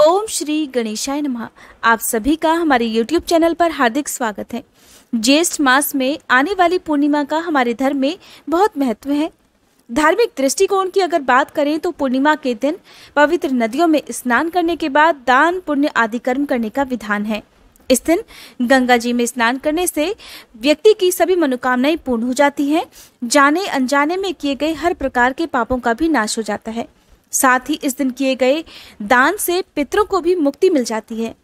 ओम श्री गणेशाय नमः। आप सभी का हमारे YouTube चैनल पर हार्दिक स्वागत है। ज्येष्ठ मास में आने वाली पूर्णिमा का हमारे धर्म में बहुत महत्व है। धार्मिक दृष्टिकोण की अगर बात करें तो पूर्णिमा के दिन पवित्र नदियों में स्नान करने के बाद दान पुण्य आदि कर्म करने का विधान है। इस दिन गंगा जी में स्नान करने से व्यक्ति की सभी मनोकामनाएं पूर्ण हो जाती हैं। जाने अनजाने में किए गए हर प्रकार के पापों का भी नाश हो जाता है। साथ ही इस दिन किए गए दान से पितरों को भी मुक्ति मिल जाती है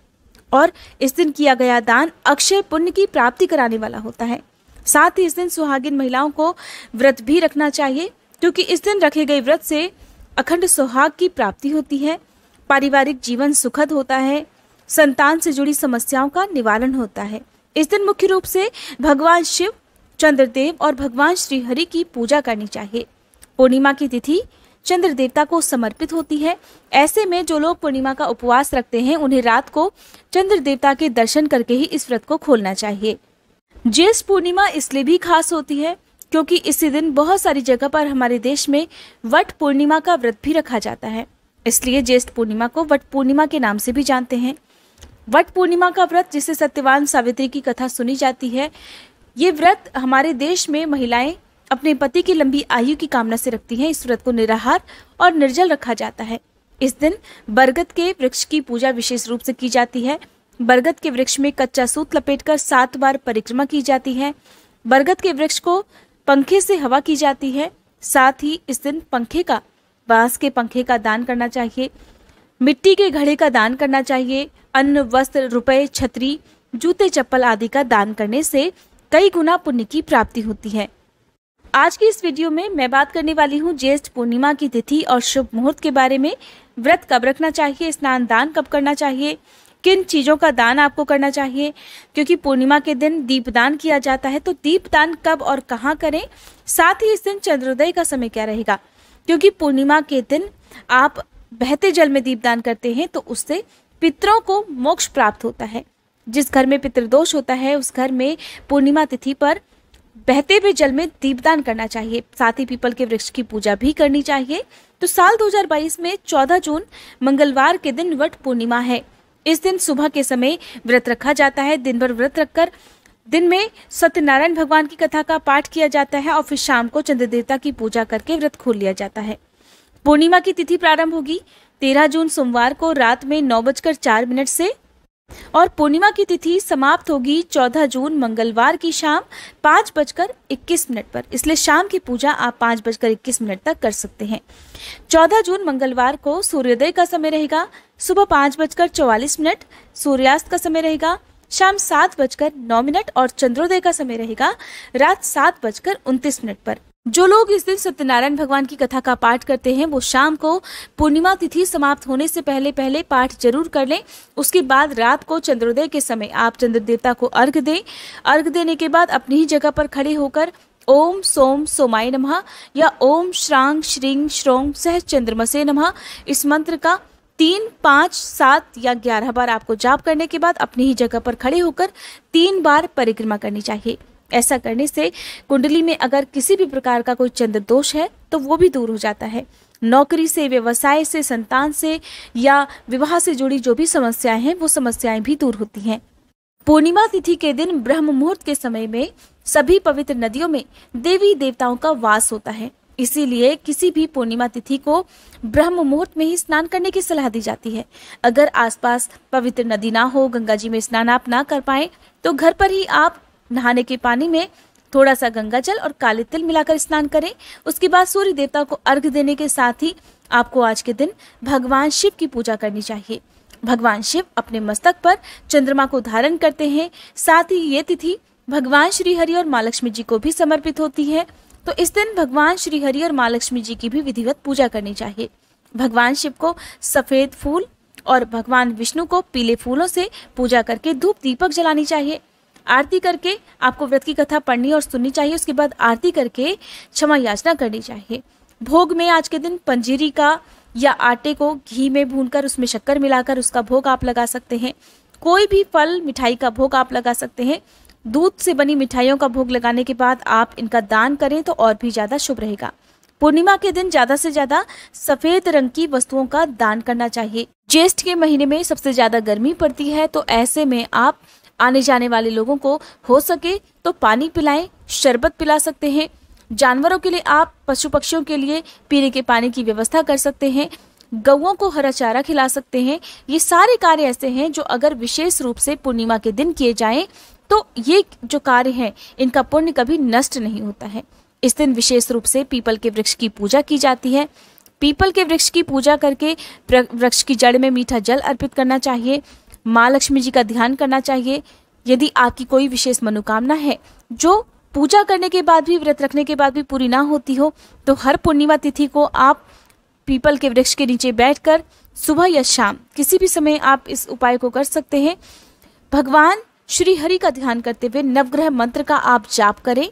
और इस दिन किया गया दान अक्षय पुण्य की प्राप्ति कराने वाला होता है। साथ ही इस दिन सुहागिन महिलाओं को व्रत भी रखना चाहिए, क्योंकि इस दिन रखे गए व्रत से अखंड सुहाग की प्राप्ति होती है, पारिवारिक जीवन सुखद होता है, संतान से जुड़ी समस्याओं का निवारण होता है। इस दिन मुख्य रूप से भगवान शिव, चंद्रदेव और भगवान श्री हरि की पूजा करनी चाहिए। पूर्णिमा की तिथि चंद्र देवता को समर्पित होती है। ऐसे में जो लोग पूर्णिमा का उपवास रखते हैं उन्हें रात को चंद्र देवता के दर्शन करके ही इस व्रत को खोलना चाहिए। ज्येष्ठ पूर्णिमा इसलिए भी खास होती है क्योंकि इसी दिन बहुत सारी जगह पर हमारे देश में वट पूर्णिमा का व्रत भी रखा जाता है। इसलिए ज्येष्ठ पूर्णिमा को वट पूर्णिमा के नाम से भी जानते हैं। वट पूर्णिमा का व्रत, जिसे सत्यवान सावित्री की कथा सुनी जाती है, ये व्रत हमारे देश में महिलाएं अपने पति की लंबी आयु की कामना से रखती हैं। इस व्रत को निराहार और निर्जल रखा जाता है। इस दिन बरगद के वृक्ष की पूजा विशेष रूप से की जाती है। बरगद के वृक्ष में कच्चा सूत लपेटकर 7 बार परिक्रमा की जाती है। बरगद के वृक्ष को पंखे से हवा की जाती है। साथ ही इस दिन बांस के पंखे का दान करना चाहिए। मिट्टी के घड़े का दान करना चाहिए। अन्न, वस्त्र, रुपए, छतरी, जूते, चप्पल आदि का दान करने से कई गुना पुण्य की प्राप्ति होती है। आज की इस वीडियो में मैं बात करने वाली हूँ ज्येष्ठ पूर्णिमा की तिथि और शुभ मुहूर्त के बारे में। व्रत कब रखना चाहिए, स्नान दान कब करना चाहिए, किन चीज़ों का दान आपको करना चाहिए, क्योंकि पूर्णिमा के दिन दीपदान किया जाता है, तो दीपदान कब और कहाँ करें। साथ ही इस दिन चंद्रोदय का समय क्या रहेगा, क्योंकि पूर्णिमा के दिन आप बहते जल में दीपदान करते हैं तो उससे पितरों को मोक्ष प्राप्त होता है। जिस घर में पितृदोष होता है उस घर में पूर्णिमा तिथि पर बहते हुए जल में दीपदान करना चाहिए। साथ ही पीपल के वृक्ष की पूजा भी करनी चाहिए। तो साल 2022 में 14 जून मंगलवार के दिन वट पूर्णिमा है। इस दिन सुबह के समय व्रत रखा जाता है। दिन भर व्रत रखकर दिन में सत्यनारायण भगवान की कथा का पाठ किया जाता है और फिर शाम को चंद्र देवता की पूजा करके व्रत खोल लिया जाता है। पूर्णिमा की तिथि प्रारंभ होगी 13 जून सोमवार को रात में 9:04 से और पूर्णिमा की तिथि समाप्त होगी 14 जून मंगलवार की शाम 5:21 पर। इसलिए शाम की पूजा आप 5:21 तक कर सकते हैं। 14 जून मंगलवार को सूर्योदय का समय रहेगा सुबह 5:44, सूर्यास्त का समय रहेगा शाम 7:09 और चंद्रोदय का समय रहेगा रात 7:29 पर। जो लोग इस दिन सत्यनारायण भगवान की कथा का पाठ करते हैं वो शाम को पूर्णिमा तिथि समाप्त होने से पहले पाठ जरूर कर लें। उसके बाद रात को चंद्रोदय के समय आप चंद्र देवता को अर्घ दें। अर्घ देने के बाद अपनी ही जगह पर खड़े होकर ओम सोम सोमाय नमः या ओम श्रांग श्रींग श्रोंग सह चंद्रमसे नमः इस मंत्र का 3, 5, 7 या 11 बार आपको जाप करने के बाद अपनी ही जगह पर खड़े होकर 3 बार परिक्रमा करनी चाहिए। ऐसा करने से कुंडली में अगर किसी भी प्रकार का कोई चंद्र दोष है तो वो भी दूर हो जाता है। नौकरी से, व्यवसाय से, संतान से या विवाह से जुड़ी जो भी समस्याएं हैं वो समस्याएं भी दूर होती हैं। पूर्णिमा तिथि के दिन ब्रह्म मुहूर्त के समय में सभी पवित्र नदियों में देवी देवताओं का वास होता है। इसीलिए किसी भी पूर्णिमा तिथि को ब्रह्म मुहूर्त में ही स्नान करने की सलाह दी जाती है। अगर आसपास पवित्र नदी ना हो, गंगा जी में स्नान आप ना कर पाए तो घर पर ही आप नहाने के पानी में थोड़ा सा गंगा जल और काले तिल मिलाकर स्नान करें। उसके बाद सूर्य देवता को अर्घ देने के साथ ही आपको आज के दिन भगवान शिव की पूजा करनी चाहिए। भगवान शिव अपने मस्तक पर चंद्रमा को धारण करते हैं। साथ ही ये तिथि भगवान श्री हरि और माँ लक्ष्मी जी को भी समर्पित होती है। तो इस दिन भगवान श्री हरि और माँ लक्ष्मी जी की भी विधिवत पूजा करनी चाहिए। भगवान शिव को सफेद फूल और भगवान विष्णु को पीले फूलों से पूजा करके धूप दीपक जलानी चाहिए। आरती करके आपको व्रत की कथा पढ़नी और सुननी चाहिए। उसके बाद आरती करके क्षमा याचना करनी चाहिए। भोग में आज के दिन पंजीरी का या आटे को घी में भूनकर उसमें शक्कर मिलाकर उसका भोग आप लगा सकते हैं। कोई भी फल मिठाई का भोग आप लगा सकते हैं। दूध से बनी मिठाइयों का भोग लगाने के बाद आप इनका दान करें तो और भी ज़्यादा शुभ रहेगा। पूर्णिमा के दिन ज्यादा से ज्यादा सफेद रंग की वस्तुओं का दान करना चाहिए। ज्येष्ठ के महीने में सबसे ज्यादा गर्मी पड़ती है, तो ऐसे में आप आने जाने वाले लोगों को हो सके तो पानी पिलाएं, शरबत पिला सकते हैं। जानवरों के लिए आप पशु पक्षियों के लिए पीने के पानी की व्यवस्था कर सकते हैं, गौओं को हरा चारा खिला सकते हैं। ये सारे कार्य ऐसे हैं जो अगर विशेष रूप से पूर्णिमा के दिन किए जाएं तो ये जो कार्य हैं इनका पुण्य कभी नष्ट नहीं होता है। इस दिन विशेष रूप से पीपल के वृक्ष की पूजा की जाती है। पीपल के वृक्ष की पूजा करके वृक्ष की जड़ में मीठा जल अर्पित करना चाहिए। माँ लक्ष्मी जी का ध्यान करना चाहिए। यदि आपकी कोई विशेष मनोकामना है जो पूजा करने के बाद भी, व्रत रखने के बाद भी पूरी ना होती हो, तो हर पूर्णिमा तिथि को आप पीपल के वृक्ष के नीचे बैठकर सुबह या शाम किसी भी समय आप इस उपाय को कर सकते हैं। भगवान श्री हरि का ध्यान करते हुए नवग्रह मंत्र का आप जाप करें।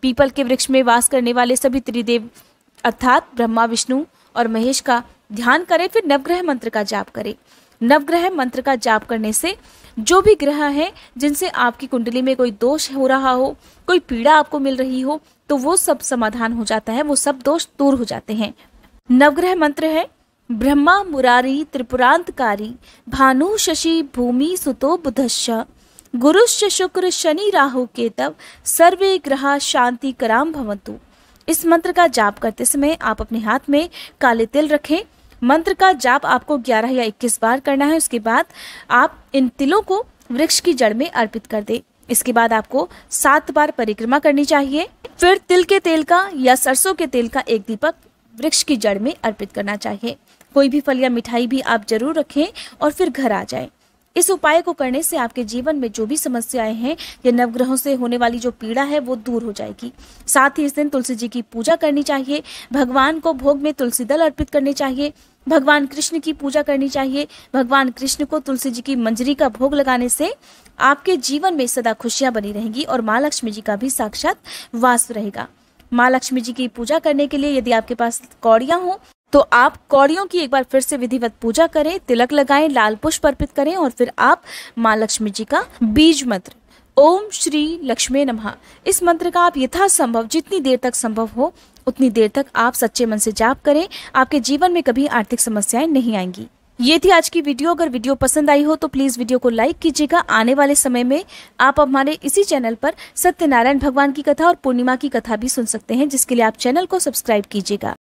पीपल के वृक्ष में वास करने वाले सभी त्रिदेव अर्थात ब्रह्मा, विष्णु और महेश का ध्यान करें, फिर नवग्रह मंत्र का जाप करें। नवग्रह मंत्र का जाप करने से जो भी ग्रह हैं जिनसे आपकी कुंडली में कोई दोष हो रहा हो, कोई पीड़ा आपको मिल रही हो, तो वो सब समाधान हो जाता है, वो सब दोष दूर हो जाते हैं। नवग्रह मंत्र है ब्रह्मा मुरारी त्रिपुरांतकारी भानु शशि भूमि सुतो बुधश्च गुरुश्च शुक्र शनि राहु केतव सर्वे ग्रहा शांति कराम भवन्तु। इस मंत्र का जाप करते समय आप अपने हाथ में काले तिल रखें। मंत्र का जाप आपको 11 या 21 बार करना है। उसके बाद आप इन तिलों को वृक्ष की जड़ में अर्पित कर दें। इसके बाद आपको 7 बार परिक्रमा करनी चाहिए। फिर तिल के तेल का या सरसों के तेल का एक दीपक वृक्ष की जड़ में अर्पित करना चाहिए। कोई भी फल या मिठाई भी आप जरूर रखें और फिर घर आ जाएं। इस उपाय को करने से आपके जीवन में जो भी समस्याएं हैं या नवग्रहों से होने वाली जो पीड़ा है वो दूर हो जाएगी। साथ ही इस दिन तुलसी जी की पूजा करनी चाहिए। भगवान को भोग में तुलसी दल अर्पित करने चाहिए। भगवान कृष्ण की पूजा करनी चाहिए। भगवान कृष्ण को तुलसी जी की मंजरी का भोग लगाने से आपके जीवन में सदा खुशियां बनी रहेंगी और माँ लक्ष्मी जी का भी साक्षात वास रहेगा। माँ लक्ष्मी जी की पूजा करने के लिए यदि आपके पास कौड़ियां हो तो आप कौड़ियों की एक बार फिर से विधिवत पूजा करें, तिलक लगाएं, लाल पुष्प अर्पित करें और फिर आप माँ लक्ष्मी जी का बीज मंत्र ओम श्री लक्ष्मी नमः, इस मंत्र का आप यथासंभव जितनी देर तक संभव हो उतनी देर तक आप सच्चे मन से जाप करें। आपके जीवन में कभी आर्थिक समस्याएं नहीं आएंगी। ये थी आज की वीडियो। अगर वीडियो पसंद आई हो तो प्लीज वीडियो को लाइक कीजिएगा। आने वाले समय में आप हमारे इसी चैनल पर सत्यनारायण भगवान की कथा और पूर्णिमा की कथा भी सुन सकते हैं, जिसके लिए आप चैनल को सब्सक्राइब कीजिएगा।